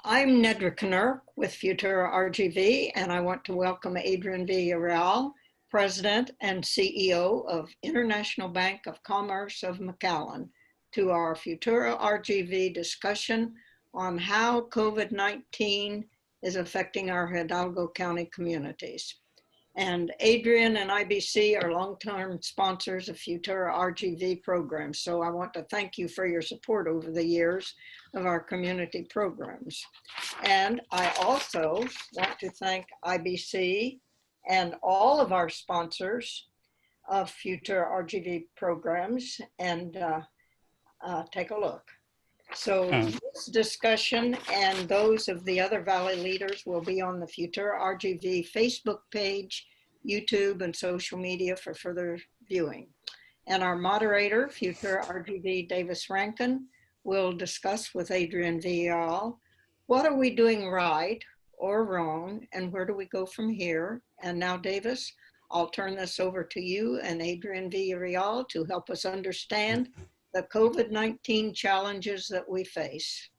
I'm Nedra Knurk with Futura RGV, and I want to welcome Adrian Villarreal, President and CEO of International Bank of Commerce of McAllen, to our Futura RGV discussion on how COVID-19 is affecting our Hidalgo County communities. And Adrian and IBC are long-term sponsors of Futura RGV programs. So I want to thank you for your support over the years of our community programs. And I also want to thank IBC and all of our sponsors of Futura RGV programs, and take a look. So this discussion and those of the other Valley leaders will be on the Futura RGV Facebook page, YouTube, and social media for further viewing. And our moderator, Futura RGV Davis Rankin, will discuss with Adrian Villarreal, what are we doing right or wrong, and where do we go from here? And now, Davis, I'll turn this over to you and Adrian Villarreal to help us understand the COVID-19 challenges that we face.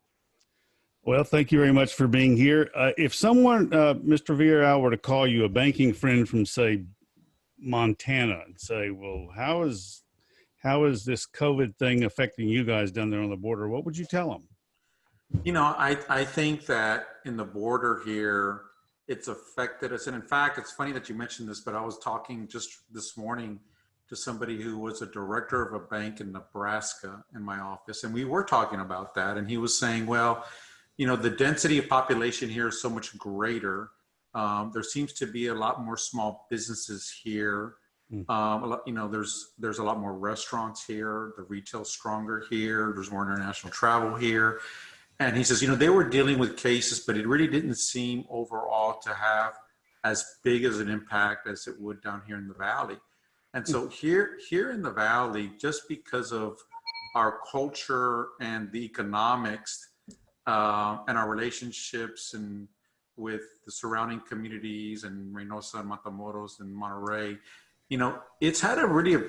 Well, thank you very much for being here. If someone, Mr. Villarreal, were to call you a banking friend from, say, Montana and say, well, how is this COVID thing affecting you guys down there on the border, what would you tell them? You know, I think that in the border here, it's affected us. And in fact, it's funny that you mentioned this, but I was talking just this morning to somebody who was a director of a bank in Nebraska in my office. And we were talking about that. And he was saying, well, you know, the density of population here is so much greater. There seems to be a lot more small businesses here. You know, there's a lot more restaurants here. The retail's stronger here. There's more international travel here. And he says, you know, they were dealing with cases, but it really didn't seem overall to have as big as an impact as it would down here in the Valley. And so here in the Valley, just because of our culture and the economics and our relationships and with the surrounding communities and Reynosa and Matamoros and Monterey, you know, it's had a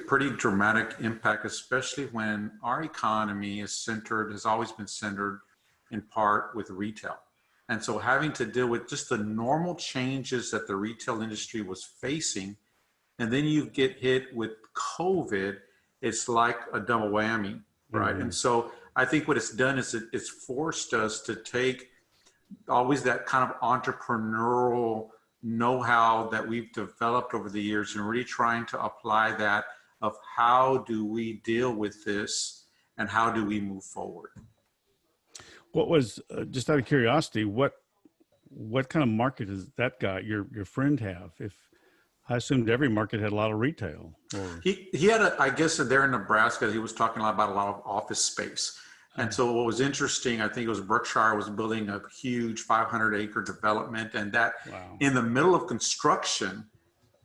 pretty dramatic impact, especially when our economy has always been centered in part with retail. And so having to deal with just the normal changes that the retail industry was facing, and then you get hit with COVID, it's like a double whammy, right? And so I think what it's done is it's forced us to take always that kind of entrepreneurial know-how that we've developed over the years and really trying to apply that of how do we deal with this and how do we move forward. What was, just out of curiosity, what kind of market has that guy, your friend, have? If I assumed every market had a lot of retail. Or... He had I guess there in Nebraska, he was talking about a lot of office space. And so what was interesting, I think it was Berkshire was building a huge 500-acre development, and that in the middle of construction,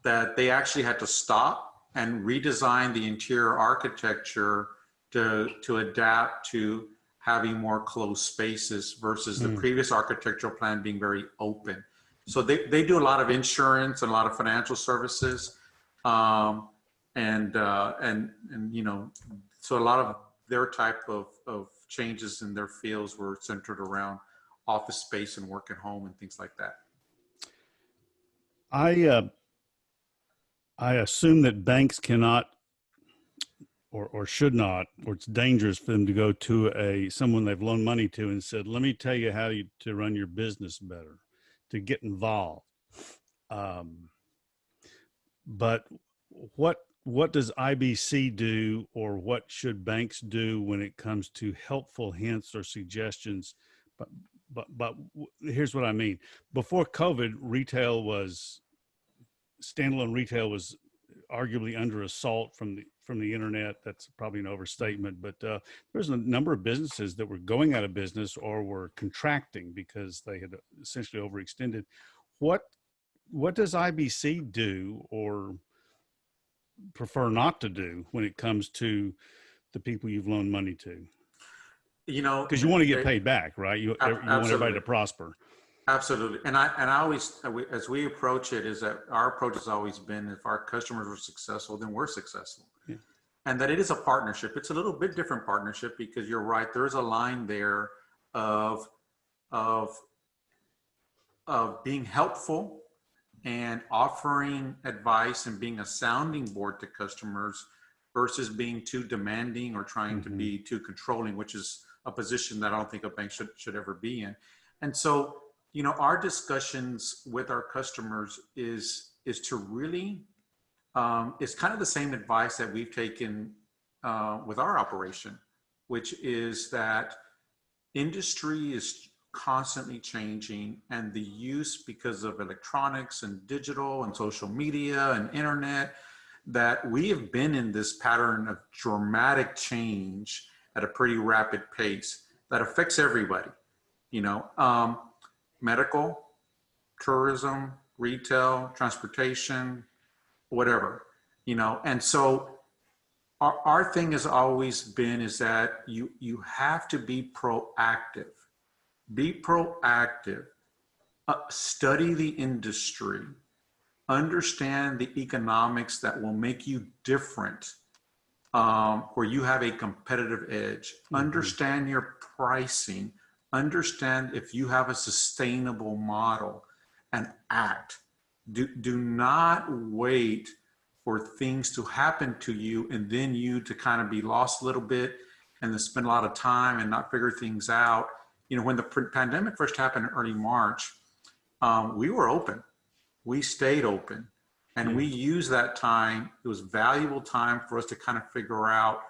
that they actually had to stop and redesign the interior architecture to adapt to having more closed spaces versus the previous architectural plan being very open. So they do a lot of insurance and a lot of financial services, and you know, so a lot of their type of changes in their fields were centered around office space and work at home and things like that. I assume that banks cannot or should not, or it's dangerous for them to go to someone they've loaned money to and said, let me tell you how to run your business better, to get involved. But what does IBC do, or what should banks do when it comes to helpful hints or suggestions? But here's what I mean. Before COVID, standalone retail was arguably under assault from the internet. That's probably an overstatement, but there's a number of businesses that were going out of business or were contracting because they had essentially overextended. What does IBC do or prefer not to do when it comes to the people you've loaned money to? You know, because you want to get paid back, right? You want everybody to prosper. Absolutely. And I always, as we approach it, is that our approach has always been, if our customers are successful, then we're successful. Yeah. And that it is a partnership. It's a little bit different partnership because you're right. There's a line there of of being helpful and offering advice and being a sounding board to customers versus being too demanding or trying to be too controlling, which is a position that I don't think a bank should ever be in. And so, you know, our discussions with our customers is to really, it's kind of the same advice that we've taken with our operation, which is that industry is constantly changing, and the use, because of electronics and digital and social media and internet, that we have been in this pattern of dramatic change at a pretty rapid pace that affects everybody, you know, medical, tourism, retail, transportation, whatever, you know. And so our thing has always been is that you have to be proactive. Be proactive, study the industry, understand the economics that will make you different, where you have a competitive edge, understand your pricing, understand if you have a sustainable model, and act. Do not wait for things to happen to you and then you to kind of be lost a little bit and then spend a lot of time and not figure things out. You know, when the pandemic first happened in early March, we were open. We stayed open. And we used that time. It was valuable time for us to kind of figure out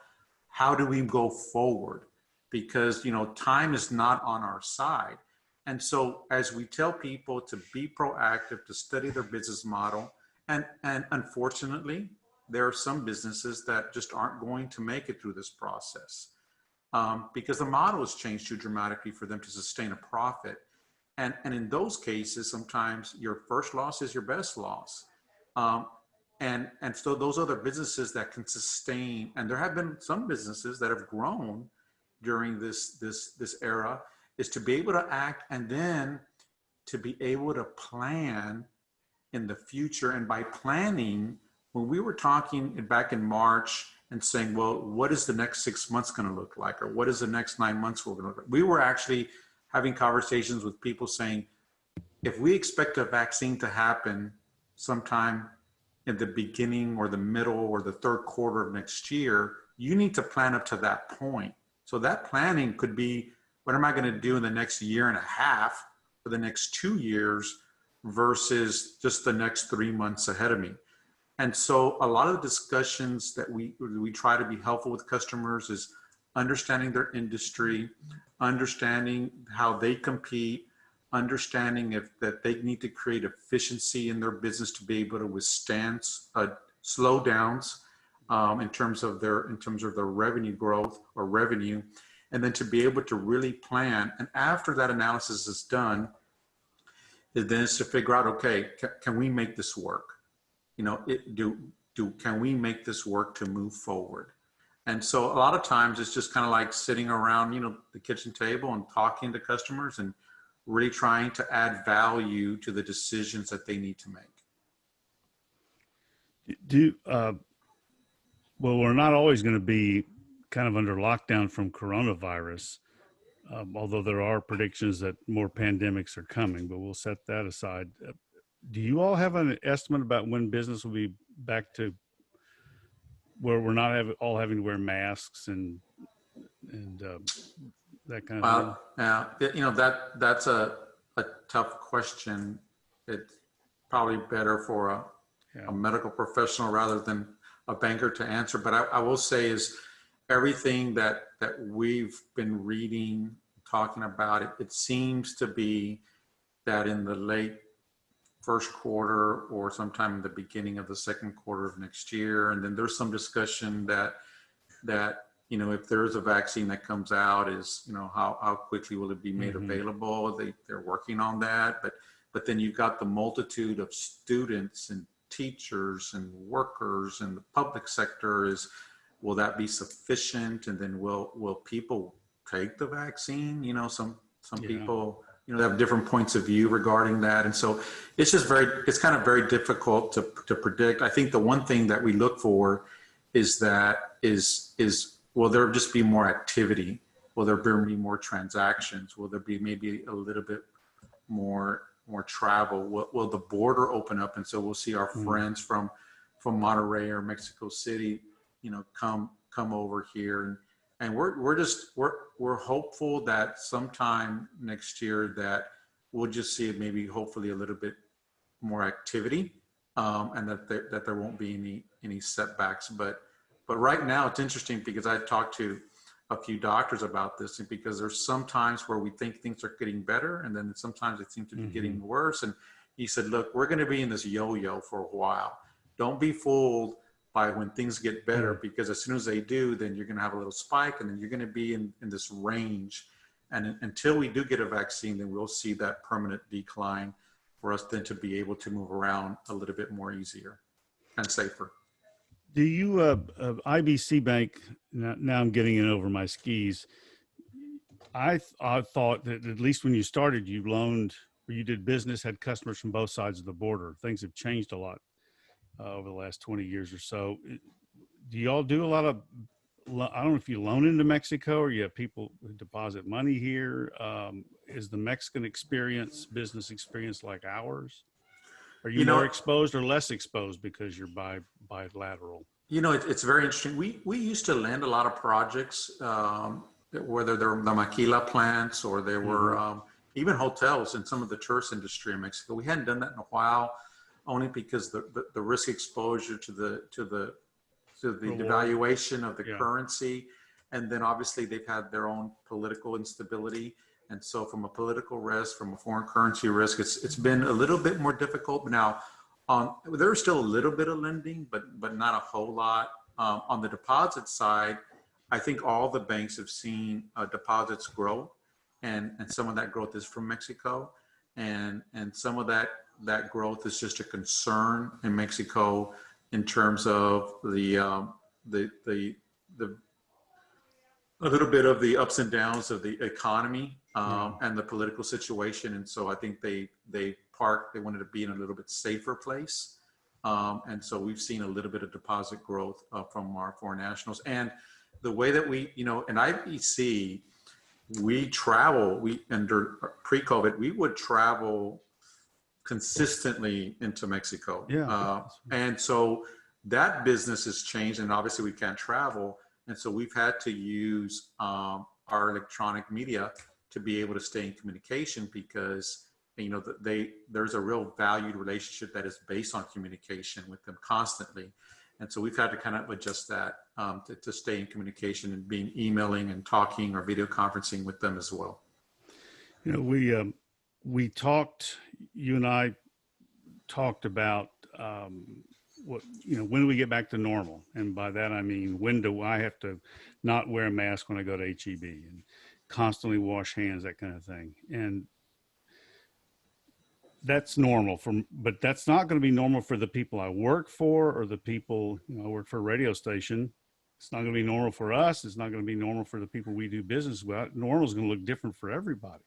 how do we go forward? Because, you know, time is not on our side. And so as we tell people to be proactive, to study their business model, and unfortunately, there are some businesses that just aren't going to make it through this process. Because the model has changed too dramatically for them to sustain a profit. And in those cases, sometimes your first loss is your best loss. And so those other businesses that can sustain, and there have been some businesses that have grown during this era, is to be able to act and then to be able to plan in the future. And by planning, when we were talking back in March and saying, well, what is the next 6 months going to look like? Or what is the next 9 months going to look like? We were actually having conversations with people saying, if we expect a vaccine to happen sometime in the beginning or the middle or the third quarter of next year, you need to plan up to that point. So that planning could be, what am I going to do in the next year and a half or the next 2 years versus just the next 3 months ahead of me? And so a lot of the discussions that we try to be helpful with customers is understanding their industry, understanding how they compete, understanding that they need to create efficiency in their business to be able to withstand slowdowns in terms of their revenue growth or revenue, and then to be able to really plan. And after that analysis is done, then it's to figure out, okay, can we make this work? You know, can we make this work to move forward? And so a lot of times it's just kind of like sitting around, you know, the kitchen table and talking to customers and really trying to add value to the decisions that they need to make. Well, we're not always going to be kind of under lockdown from coronavirus, although there are predictions that more pandemics are coming, but we'll set that aside. Do you all have an estimate about when business will be back to where we're not all having to wear masks and that kind of thing? Yeah, you know, that's a tough question. It's probably better for a medical professional rather than a banker to answer. But I will say is everything that we've been reading, talking about, it seems to be that in the late first quarter or sometime in the beginning of the second quarter of next year. And then there's some discussion that you know, if there is a vaccine that comes out, is, you know, how quickly will it be made available? They're working on that. But then you've got the multitude of students and teachers and workers and the public sector will that be sufficient? And then will people take the vaccine? You know, some people, you know, they have different points of view regarding that. And so it's just kind of very difficult to predict. I think the one thing that we look for is will there just be more activity Will there be more transactions? Will there be maybe a little bit more travel? Will the border open up? And so we'll see our friends from Monterrey or Mexico City, come over here. And we're hopeful that sometime next year that we'll just see maybe hopefully a little bit more activity, and that there won't be any setbacks. But right now it's interesting because I talked to a few doctors about this, and because there's some times where we think things are getting better, and then sometimes it seems to be getting worse. And he said, look, we're going to be in this yo-yo for a while. Don't be fooled by when things get better, because as soon as they do, then you're going to have a little spike, and then you're going to be in this range. And until we do get a vaccine, then we'll see that permanent decline for us then to be able to move around a little bit more easier and safer. Do you, IBC Bank, now I'm getting in over my skis. I thought that at least when you started, you loaned, or you did business, had customers from both sides of the border. Things have changed a lot over the last 20 years or so. Do y'all do a lot of, I don't know if you loan into Mexico or you have people who deposit money here? Is the Mexican business experience like ours? Are you more exposed or less exposed because you're bilateral? It's very interesting. We used to lend a lot of projects, whether they're the maquila plants or they were even hotels in some of the tourist industry in Mexico. We hadn't done that in a while, only because the risk exposure to the devaluation of the currency, and then obviously they've had their own political instability. And so from a political risk, from a foreign currency risk, it's been a little bit more difficult. Now, there's still a little bit of lending, but not a whole lot. On the deposit side, I think all the banks have seen deposits grow, and some of that growth is from Mexico, and some of that growth is just a concern in Mexico in terms of the a little bit of the ups and downs of the economy and the political situation. And so I think they wanted to be in a little bit safer place. And so we've seen a little bit of deposit growth from our foreign nationals. And the way that we, in IBC, we travel, under pre-COVID, we would travel consistently into Mexico. And so that business has changed, and obviously we can't travel. And so we've had to use our electronic media to be able to stay in communication, because there's a real valued relationship that is based on communication with them constantly. And so we've had to kind of adjust that to stay in communication and being emailing and talking or video conferencing with them as well. We talked, you and I talked about when do we get back to normal? And by that, I mean, when do I have to not wear a mask when I go to HEB and constantly wash hands, that kind of thing. And that's normal but that's not going to be normal for the people I work for, or the people, I work for a radio station. It's not going to be normal for us. It's not going to be normal for the people we do business with. Normal is going to look different for everybody.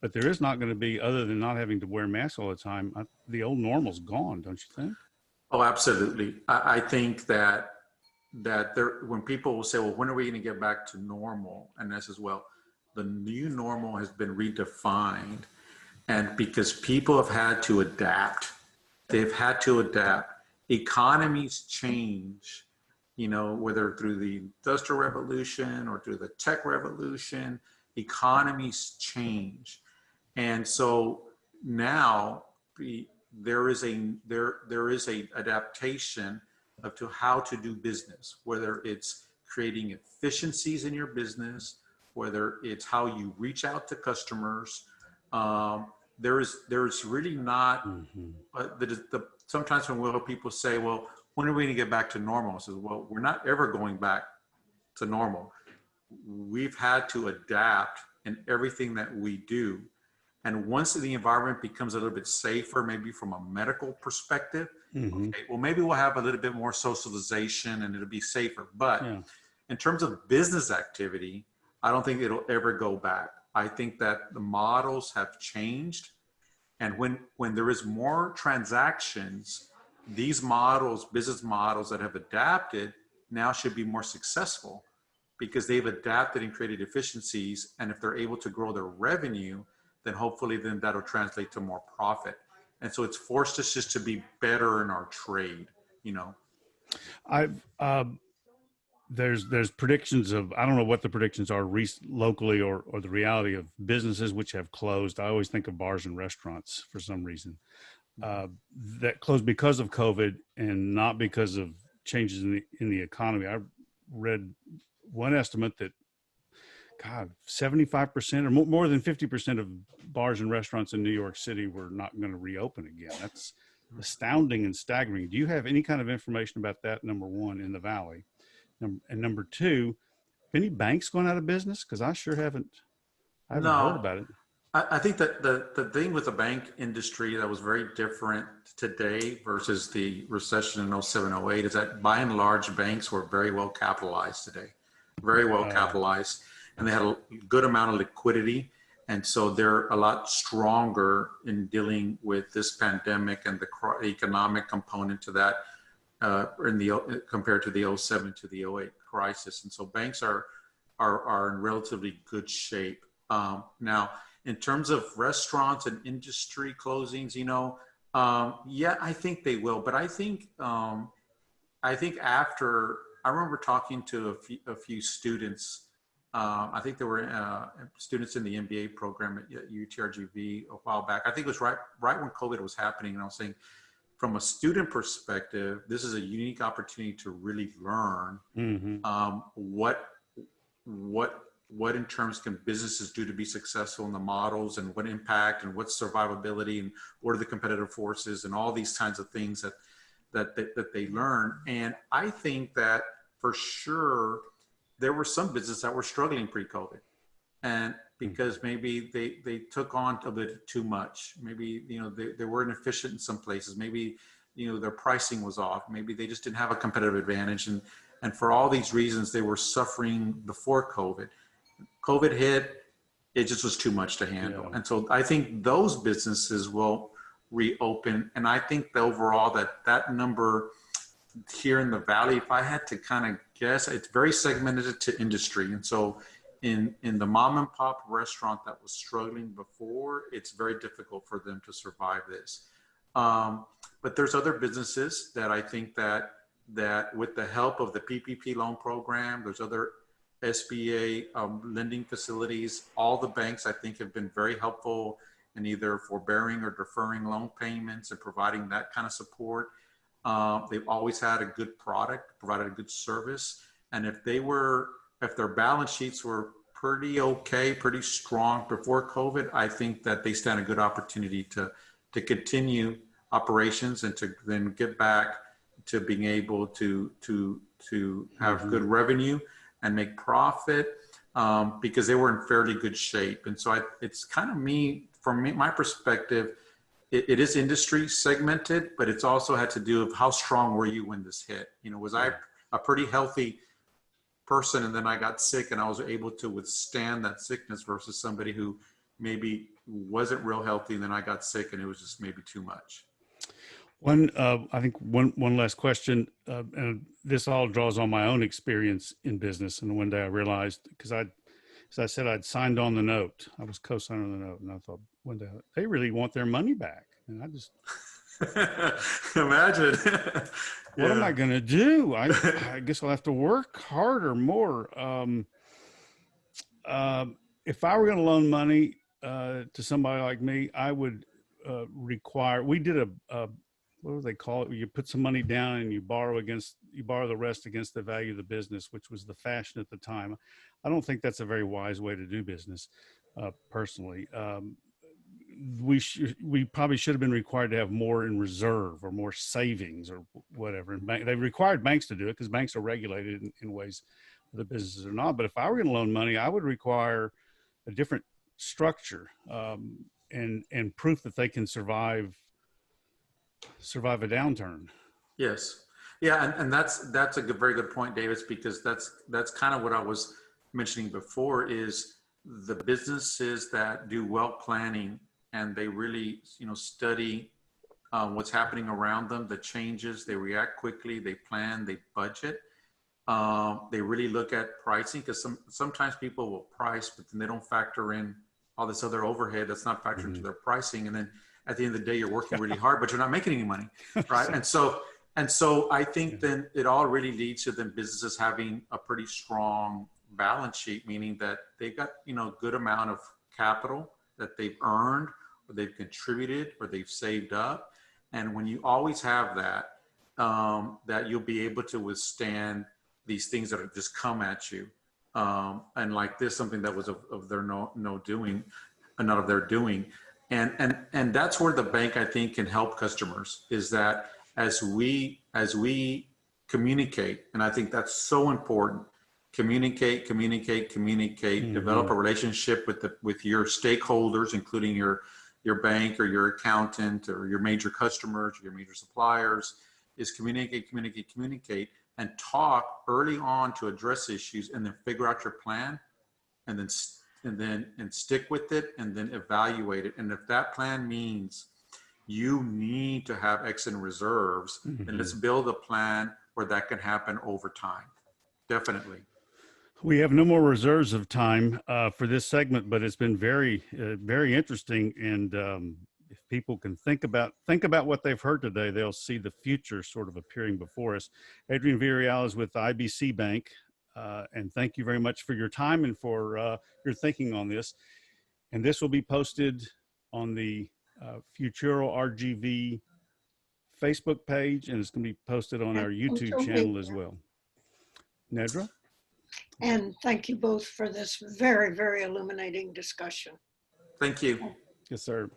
But there is not going to be, other than not having to wear masks all the time, the old normal's gone, don't you think? Oh, absolutely. I think that when people will say, well, when are we going to get back to normal? And this as well, the new normal has been redefined. And because people have had to adapt, they've had to adapt. Economies change, whether through the Industrial Revolution or through the tech revolution, economies change. And so now there is a adaptation to how to do business, whether it's creating efficiencies in your business, whether it's how you reach out to customers. There's really not, sometimes when people say, well, when are we going to get back to normal? I says, well, we're not ever going back to normal. We've had to adapt in everything that we do. And once the environment becomes a little bit safer, maybe from a medical perspective, okay, well, maybe we'll have a little bit more socialization and it'll be safer. But in terms of business activity, I don't think it'll ever go back. I think that the models have changed. And when there is more transactions, these models, business models that have adapted, now should be more successful, because they've adapted and created efficiencies. And if they're able to grow their revenue, then hopefully then that'll translate to more profit. And so it's forced us just to be better in our trade, you know. I've there's predictions of, I don't know what the predictions are locally or the reality of businesses which have closed. I always think of bars and restaurants for some reason that closed because of COVID and not because of changes in the economy. I read one estimate that, God, 75% or more than 50% of bars and restaurants in New York City were not going to reopen again. That's astounding and staggering. Do you have any kind of information about that, number one, in the Valley? And number two, any banks going out of business? Because I sure haven't heard No, about it. I think that the thing with the bank industry that was very different today versus the recession in 07, 08 is that by and large, banks were very well capitalized today, very well capitalized, and they had a good amount of liquidity. And so they're a lot stronger in dealing with this pandemic and the economic component to that compared to the 07 to the 08 crisis. And so banks are in relatively good shape. Now, in terms of restaurants and industry closings, you know, yeah, I think they will. But I think after, I remember talking to a few students. I think there were students in the MBA program at UTRGV a while back. I think it was right when COVID was happening. And I was saying, from a student perspective, this is a unique opportunity to really learn what in terms can businesses do to be successful in the models, and what impact and what's survivability and what are the competitive forces and all these kinds of things that they learn. And I think that for sure there were some businesses that were struggling pre-COVID, and because maybe they took on a bit too much. Maybe, you know, they weren't efficient in some places. Maybe, you know, their pricing was off. Maybe they just didn't have a competitive advantage. And for all these reasons, they were suffering before COVID. COVID hit, it just was too much to handle. Yeah. And so I think those businesses will reopen. And I think overall that number here in the Valley, if I had to kind of guess, it's very segmented to industry. And so in the mom and pop restaurant that was struggling before, it's very difficult for them to survive this. But there's other businesses that I think that with the help of the PPP loan program, there's other SBA lending facilities. All the banks, I think, have been very helpful in either forbearing or deferring loan payments and providing that kind of support. They've always had a good product, provided a good service. And if their balance sheets were pretty okay, pretty strong before COVID, I think that they stand a good opportunity to continue operations and to then get back to being able to have good revenue and make profit, because they were in fairly good shape. And so it's kind of my perspective, it is industry segmented, but it's also had to do with how strong were you when this hit? You know, was I a pretty healthy person and then I got sick and I was able to withstand that sickness versus somebody who maybe wasn't real healthy and then I got sick and it was just maybe too much. I think one last question, and this all draws on my own experience in business. And one day I realized, because as I said, I'd signed on the note. I was co-signer on the note, and I thought one day they really want their money back, and I just imagine. What am I going to do? I guess I'll have to work harder, more. If I were going to loan money to somebody like me, I would require. We did what do they call it? You put some money down and you borrow the rest against the value of the business, which was the fashion at the time. I don't think that's a very wise way to do business, personally. We probably should have been required to have more in reserve or more savings or whatever. And they required banks to do it because banks are regulated in ways that businesses are not. But if I were going to loan money, I would require a different structure, and proof that they can survive a downturn. Yes. Yeah. And that's a very good point, Davis, because that's kind of what I was mentioning before, is the businesses that do well planning and they really, study what's happening around them, the changes, they react quickly, they plan, they budget. They really look at pricing because sometimes people will price, but then they don't factor in all this other overhead that's not factored into their pricing. And then at the end of the day, you're working really hard, but you're not making any money, right? And so I think then it all really leads to then businesses having a pretty strong balance sheet, meaning that they've got, good amount of capital that they've earned or they've contributed or they've saved up. And when you always have that, that you'll be able to withstand these things that are just come at you. And like this, something that was of their doing, not of their doing. And that's where the bank, I think, can help customers, is that as we communicate, and I think that's so important, communicate, develop a relationship with your stakeholders, including your bank or your accountant or your major customers, or your major suppliers, is communicate, and talk early on to address issues, and then figure out your plan, and then stick with it, and then evaluate it. And if that plan means you need to have X in reserves, then let's build a plan where that can happen over time. Definitely. We have no more reserves of time for this segment, but it's been very, very interesting. And if people can think about what they've heard today, they'll see the future sort of appearing before us. Adrian Villarreal is with IBC Bank, and thank you very much for your time and for your thinking on this. And this will be posted on the Futuro RGV Facebook page, and it's going to be posted on our YouTube channel as well. Nedra? And thank you both for this very, very illuminating discussion. Thank you. Yes, sir.